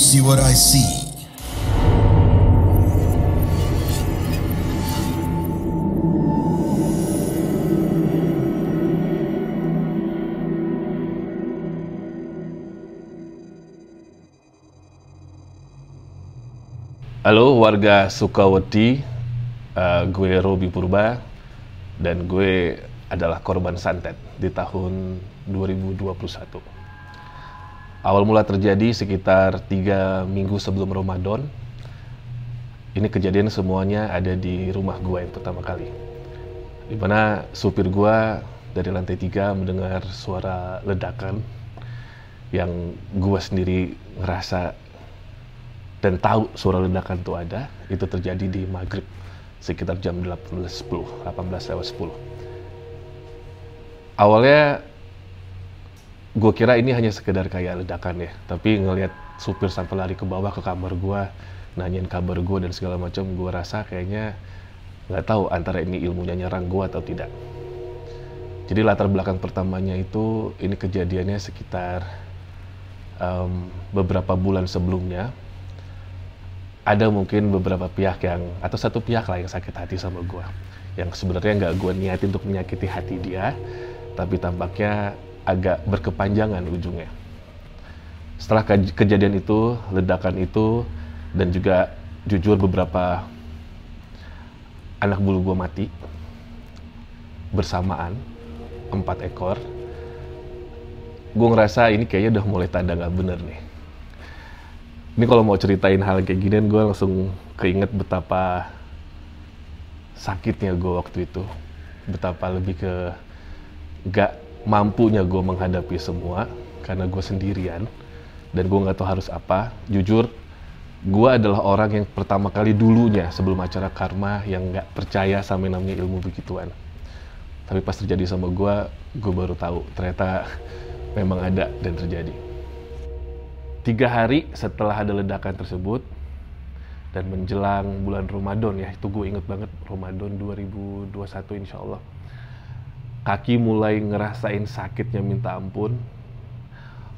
see what I see? Halo warga Sukawati, gue Robi Purba dan gue adalah korban santet di tahun 2021. Awal mula terjadi sekitar 3 minggu sebelum Ramadan. Ini kejadian semuanya ada di rumah gue yang pertama kali, dimana supir gue dari lantai 3 mendengar suara ledakan yang gue sendiri ngerasa dan tahu suara ledakan itu ada. Itu terjadi di maghrib sekitar jam 18.10. Awalnya gue kira ini hanya sekedar kayak ledakan ya, tapi ngelihat supir sampai lari ke bawah ke kamar gue, nanyain kabar gue dan segala macam, gue rasa kayaknya nggak tahu antara ini ilmunya nyerang gue atau tidak. Jadi latar belakang pertamanya itu, ini kejadiannya sekitar beberapa bulan sebelumnya. Ada mungkin beberapa pihak yang, atau satu pihak lah yang sakit hati sama gue, yang sebenarnya nggak gue niatin untuk menyakiti hati dia, tapi tampaknya agak berkepanjangan ujungnya. Setelah kejadian itu, ledakan itu, dan juga jujur beberapa anak bulu gue mati bersamaan, 4 ekor. Gue ngerasa ini kayaknya udah mulai tanda nggak bener nih. Ini kalau mau ceritain hal kayak ginian, gue langsung keinget betapa sakitnya gue waktu itu, betapa lebih ke gak mampunya gue menghadapi semua karena gue sendirian dan gue nggak tahu harus apa. Jujur, gue adalah orang yang pertama kali dulunya sebelum acara karma yang nggak percaya sama yang namanya ilmu begituan. Tapi pas terjadi sama gue baru tahu ternyata memang ada dan terjadi. 3 hari setelah ada ledakan tersebut dan menjelang bulan Ramadan ya, itu gue inget banget, Ramadan 2021 insya Allah. Kaki mulai ngerasain sakitnya minta ampun.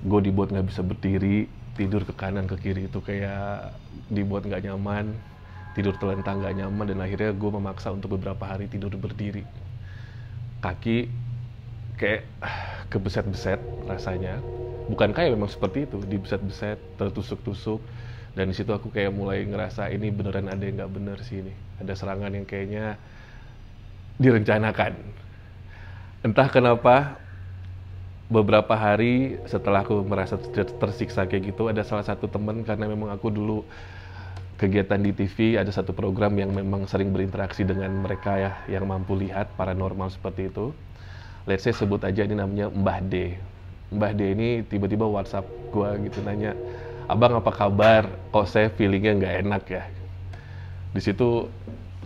Gue dibuat nggak bisa berdiri, tidur ke kanan ke kiri itu kayak dibuat nggak nyaman, tidur telentang nggak nyaman, dan akhirnya gue memaksa untuk beberapa hari tidur berdiri. Kaki kayak kebeset-beset rasanya, bukan kayak memang seperti itu, dibeset-beset, tertusuk-tusuk, dan disitu aku kayak mulai ngerasa ini beneran ada yang nggak bener sih, ini ada serangan yang kayaknya direncanakan. Entah kenapa, beberapa hari setelah aku merasa tersiksa kayak gitu, ada salah satu teman, karena memang aku dulu kegiatan di TV, ada satu program yang memang sering berinteraksi dengan mereka ya, yang mampu lihat paranormal seperti itu. Let's say sebut aja ini namanya Mbah D. Mbah D ini tiba-tiba WhatsApp gue gitu, nanya, "Abang apa kabar? Kok saya feelingnya nggak enak ya?" Di situ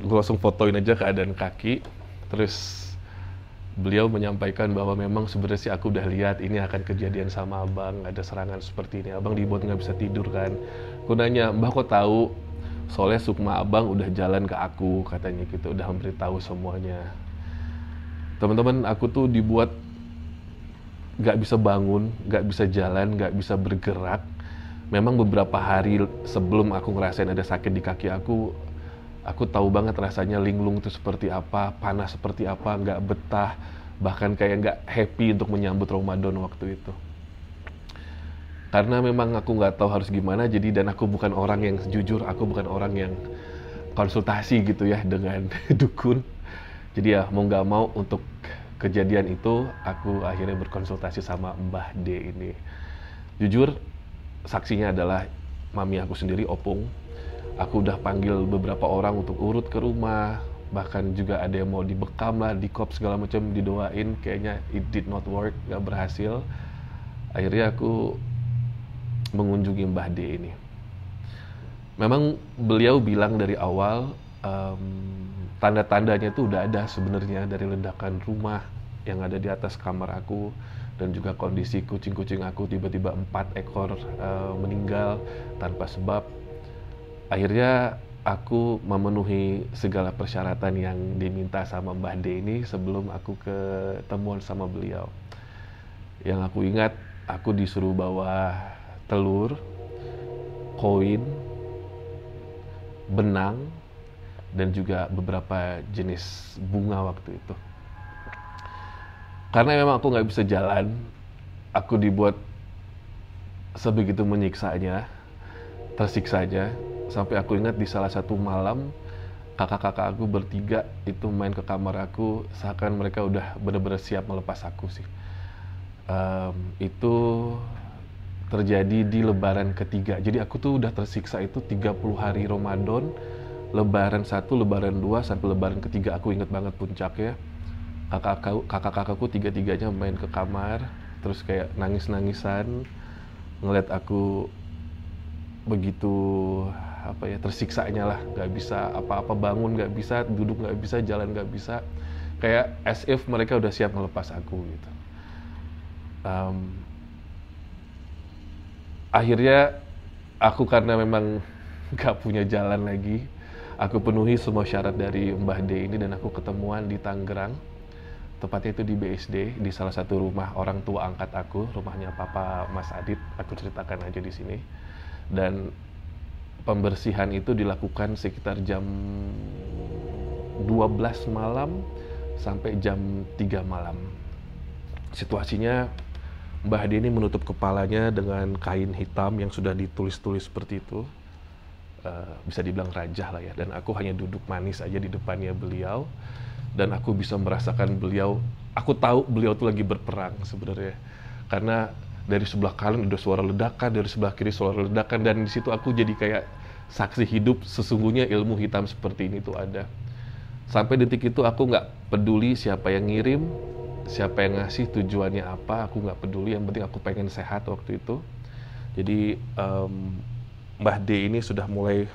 gue langsung fotoin aja keadaan kaki, terus beliau menyampaikan bahwa memang sebenarnya sih aku udah lihat ini akan kejadian sama abang, ada serangan seperti ini, abang dibuat nggak bisa tidur kan. Aku nanya, "Mbah kok tahu?" "Soalnya sukma abang udah jalan ke aku," katanya gitu, udah memberitahu semuanya. Teman-teman, aku tuh dibuat nggak bisa bangun, nggak bisa jalan, nggak bisa bergerak. Memang beberapa hari sebelum aku ngerasain ada sakit di kaki aku tahu banget rasanya linglung itu seperti apa, panas seperti apa, nggak betah, bahkan kayak nggak happy untuk menyambut Ramadan waktu itu. Karena memang aku nggak tahu harus gimana, jadi, dan aku bukan orang yang, jujur, aku bukan orang yang konsultasi gitu ya dengan dukun. Jadi ya mau nggak mau untuk kejadian itu aku akhirnya berkonsultasi sama Mbah D ini. Jujur, saksinya adalah mami aku sendiri, opung. Aku udah panggil beberapa orang untuk urut ke rumah, bahkan juga ada yang mau dibekam lah, dikop segala macam, didoain, kayaknya it did not work, nggak berhasil. Akhirnya aku mengunjungi Mbah D ini. Memang beliau bilang dari awal, tanda-tandanya itu udah ada sebenarnya dari ledakan rumah yang ada di atas kamar aku, dan juga kondisi kucing-kucing aku tiba-tiba 4 ekor meninggal tanpa sebab. Akhirnya aku memenuhi segala persyaratan yang diminta sama Mbah D ini sebelum aku ketemuan sama beliau. Yang aku ingat, aku disuruh bawa telur, koin, benang, dan juga beberapa jenis bunga waktu itu. Karena memang aku nggak bisa jalan, aku dibuat sebegitu menyiksanya, tersiksanya, sampai aku ingat di salah satu malam kakak-kakak aku bertiga itu main ke kamar aku, seakan mereka udah benar-benar siap melepas aku sih. Itu terjadi di lebaran ketiga. Jadi aku tuh udah tersiksa itu 30 hari Ramadan, lebaran 1, lebaran 2, sampai lebaran ketiga. Aku inget banget puncaknya. Kakak-kakakku tiga-tiganya main ke kamar, terus kayak nangis-nangisan, ngeliat aku begitu tersiksanya lah, nggak bisa apa-apa, bangun nggak bisa, duduk nggak bisa, jalan nggak bisa, kayak as if mereka udah siap melepas aku gitu. Akhirnya aku karena memang nggak punya jalan lagi, aku penuhi semua syarat dari Mbah D ini dan aku ketemuan di Tangerang, tepatnya itu di BSD, di salah satu rumah orang tua angkat aku, rumahnya Papa Mas Adit. Aku ceritakan aja di sini. Dan pembersihan itu dilakukan sekitar jam 12 malam sampai jam 3 malam. Situasinya Mbah D ini menutup kepalanya dengan kain hitam yang sudah ditulis-tulis seperti itu. Bisa dibilang rajah lah ya. Dan aku hanya duduk manis aja di depannya beliau. Dan aku bisa merasakan beliau, aku tahu beliau tuh lagi berperang sebenarnya. Karena dari sebelah kanan ada suara ledakan, dari sebelah kiri suara ledakan, dan di situ aku jadi kayak saksi hidup sesungguhnya ilmu hitam seperti ini tuh ada. Sampai detik itu aku nggak peduli siapa yang ngirim, siapa yang ngasih, tujuannya apa, aku nggak peduli, yang penting aku pengen sehat waktu itu. Jadi Mbah D ini sudah mulai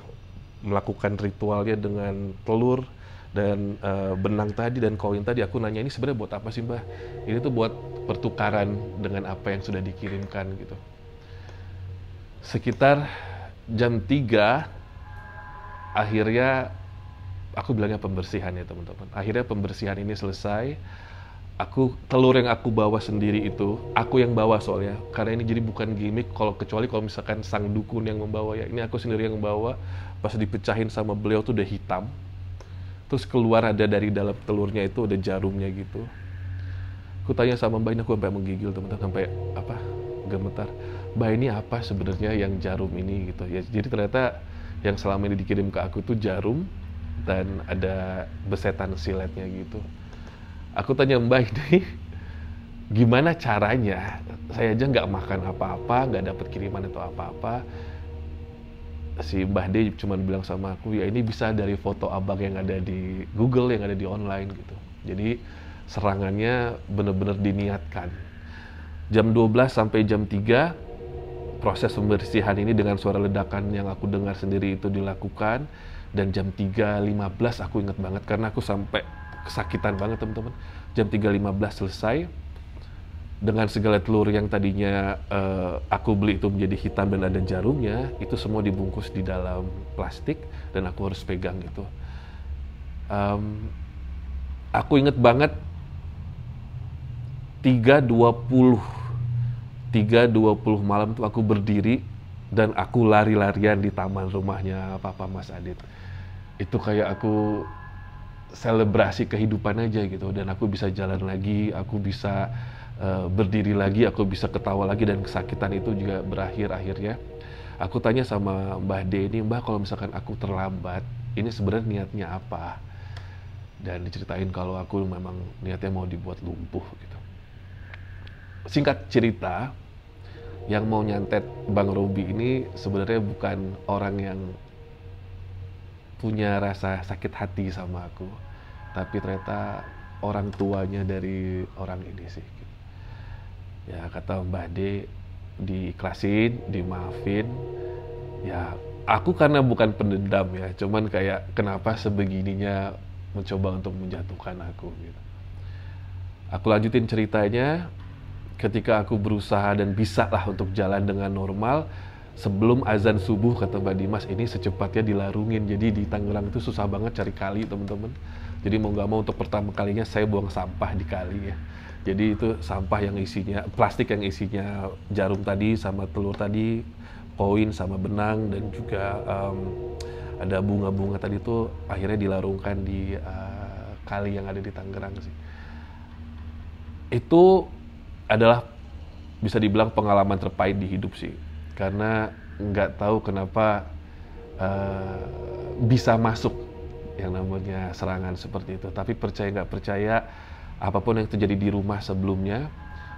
melakukan ritualnya dengan telur dan benang tadi dan koin tadi. Aku nanya, ini sebenarnya buat apa sih Mbah? Ini tuh buat pertukaran dengan apa yang sudah dikirimkan gitu. Sekitar jam 3 akhirnya aku bilangnya pembersihan ya teman-teman. Akhirnya pembersihan ini selesai. Telur yang aku bawa sendiri itu, aku yang bawa soalnya. Karena ini jadi bukan gimmick, kecuali kalau misalkan sang dukun yang membawa ya. Ini aku sendiri yang membawa. Pas dipecahin sama beliau tuh udah hitam. Terus keluar ada dari dalam telurnya itu ada jarumnya gitu. Aku tanya sama Mbak ini, aku sampai menggigil teman-teman, sampai gemetar. Mbak ini apa sebenarnya yang jarum ini gitu ya. Jadi ternyata yang selama ini dikirim ke aku tuh jarum dan ada besetan siletnya gitu. Aku tanya Mbak ini gimana caranya? Saya aja nggak makan apa-apa, nggak dapat kiriman atau apa-apa. Si Mbah D cuma bilang sama aku, ya ini bisa dari foto abang yang ada di Google, yang ada di online gitu. Jadi serangannya benar-benar diniatkan. Jam 12 sampai jam 3 proses pembersihan ini dengan suara ledakan yang aku dengar sendiri itu dilakukan. Dan jam 3.15 aku ingat banget karena aku sampai kesakitan banget teman-teman. Jam 3.15 selesai. Dengan segala telur yang tadinya aku beli itu menjadi hitam dan ada jarumnya, itu semua dibungkus di dalam plastik dan aku harus pegang gitu. Aku inget banget 3.20 malam tuh aku berdiri dan aku lari-larian di taman rumahnya Papa Mas Adit. Itu kayak aku selebrasi kehidupan aja gitu, dan aku bisa jalan lagi, aku bisa berdiri lagi, aku bisa ketawa lagi, dan kesakitan itu juga berakhir akhirnya. Aku tanya sama Mbah D ini, Mbah kalau misalkan aku terlambat, ini sebenarnya niatnya apa? Dan diceritain kalau aku memang niatnya mau dibuat lumpuh gitu. Singkat cerita, yang mau nyantet Bang Robi ini sebenarnya bukan orang yang punya rasa sakit hati sama aku, tapi ternyata orang tuanya dari orang ini sih. Ya kata Mbah D, diikhlasin, dimaafin. Ya aku karena bukan pendendam ya, cuman kayak kenapa sebegininya mencoba untuk menjatuhkan aku gitu. Aku lanjutin ceritanya. Ketika aku berusaha dan bisa lah untuk jalan dengan normal, sebelum azan subuh kata Mbak Dimas, ini secepatnya dilarungin. Jadi di Tangerang itu susah banget cari kali teman-teman. Jadi mau nggak mau untuk pertama kalinya saya buang sampah di kali ya. Jadi itu sampah yang isinya, plastik yang isinya jarum tadi sama telur tadi, koin sama benang, dan juga ada bunga-bunga tadi tuh akhirnya dilarungkan di kali yang ada di Tangerang sih. Itu adalah bisa dibilang pengalaman terpahit di hidup sih, karena nggak tahu kenapa bisa masuk yang namanya serangan seperti itu. Tapi percaya nggak percaya, apapun yang terjadi di rumah sebelumnya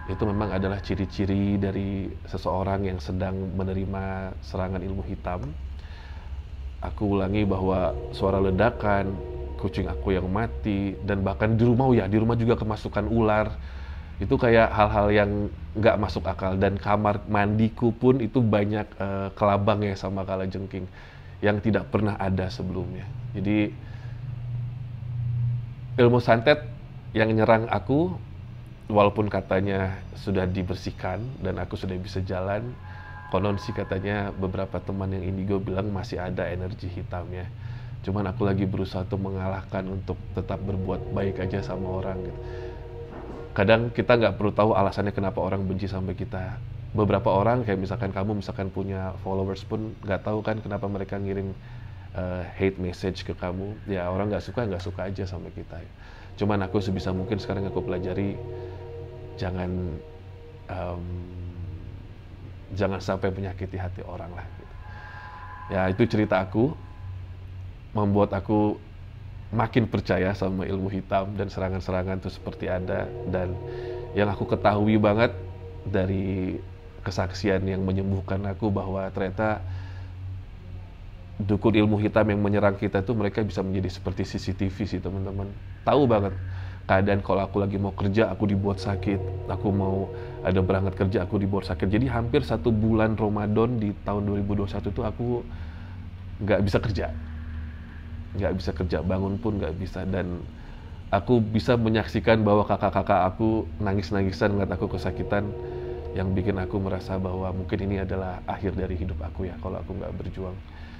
itu memang adalah ciri-ciri dari seseorang yang sedang menerima serangan ilmu hitam. Aku ulangi bahwa suara ledakan, kucing aku yang mati, dan bahkan di rumah juga kemasukan ular. Itu kayak hal-hal yang nggak masuk akal. Dan kamar mandiku pun itu banyak kelabangnya sama kalajengking yang tidak pernah ada sebelumnya. Jadi ilmu santet yang nyerang aku, walaupun katanya sudah dibersihkan dan aku sudah bisa jalan, konon sih katanya beberapa teman yang indigo bilang masih ada energi hitamnya. Cuman aku lagi berusaha untuk mengalahkan, untuk tetap berbuat baik aja sama orang gitu. Kadang kita nggak perlu tahu alasannya kenapa orang benci sama kita. Beberapa orang kayak misalkan kamu punya followers pun nggak tahu kan kenapa mereka ngirim hate message ke kamu. Ya orang nggak suka aja sama kita. Cuman aku sebisa mungkin sekarang aku pelajari, jangan sampai menyakiti hati orang lah gitu. Ya itu cerita aku, membuat aku makin percaya sama ilmu hitam dan serangan-serangan itu seperti ada. Dan yang aku ketahui banget dari kesaksian yang menyembuhkan aku, bahwa ternyata dukun ilmu hitam yang menyerang kita tuh mereka bisa menjadi seperti CCTV sih teman-teman. Tahu banget keadaan kalau aku lagi mau kerja aku dibuat sakit, aku mau ada berangkat kerja aku dibuat sakit. Jadi hampir 1 bulan Ramadan di tahun 2021 tuh aku nggak bisa kerja, bangun pun nggak bisa. Dan aku bisa menyaksikan bahwa kakak-kakak aku nangis-nangisan ngeliat aku kesakitan, yang bikin aku merasa bahwa mungkin ini adalah akhir dari hidup aku ya kalau aku nggak berjuang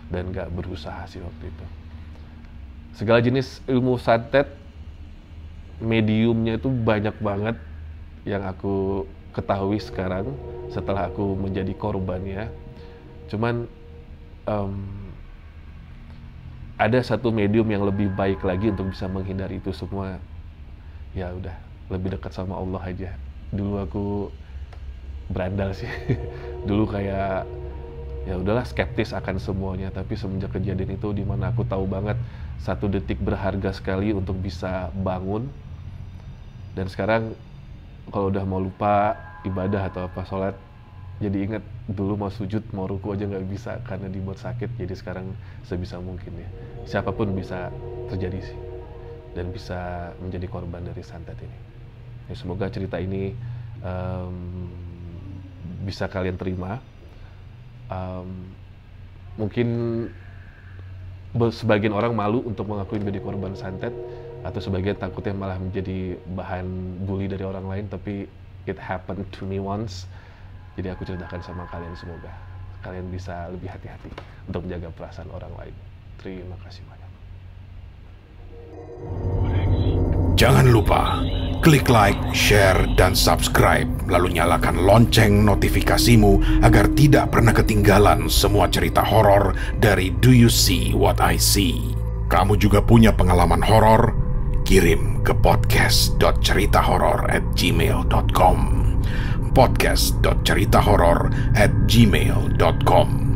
dan nggak berusaha sih waktu itu. Segala jenis ilmu santet, mediumnya itu banyak banget yang aku ketahui sekarang setelah aku menjadi korbannya. Cuman ada satu medium yang lebih baik lagi untuk bisa menghindari itu semua. Ya udah, lebih dekat sama Allah aja. Dulu aku berandal sih. Dulu kayak ya udahlah skeptis akan semuanya, tapi semenjak kejadian itu dimana aku tahu banget 1 detik berharga sekali untuk bisa bangun. Dan sekarang kalau udah mau lupa ibadah atau apa sholat, jadi ingat dulu mau sujud, mau ruku aja nggak bisa karena dibuat sakit. Jadi sekarang sebisa mungkin ya, siapapun bisa terjadi sih, dan bisa menjadi korban dari santet ini. Ya, semoga cerita ini bisa kalian terima. Mungkin sebagian orang malu untuk mengakui menjadi korban santet, atau sebagian takutnya malah menjadi bahan bully dari orang lain. Tapi it happened to me once, jadi aku ceritakan sama kalian. Semoga kalian bisa lebih hati-hati untuk menjaga perasaan orang lain. Terima kasih banyak. Jangan lupa klik like, share, dan subscribe, lalu nyalakan lonceng notifikasimu agar tidak pernah ketinggalan semua cerita horor dari Do You See What I See. Kamu juga punya pengalaman horor? Kirim ke podcast.ceritahoror@gmail.com podcast.ceritahoror@gmail.com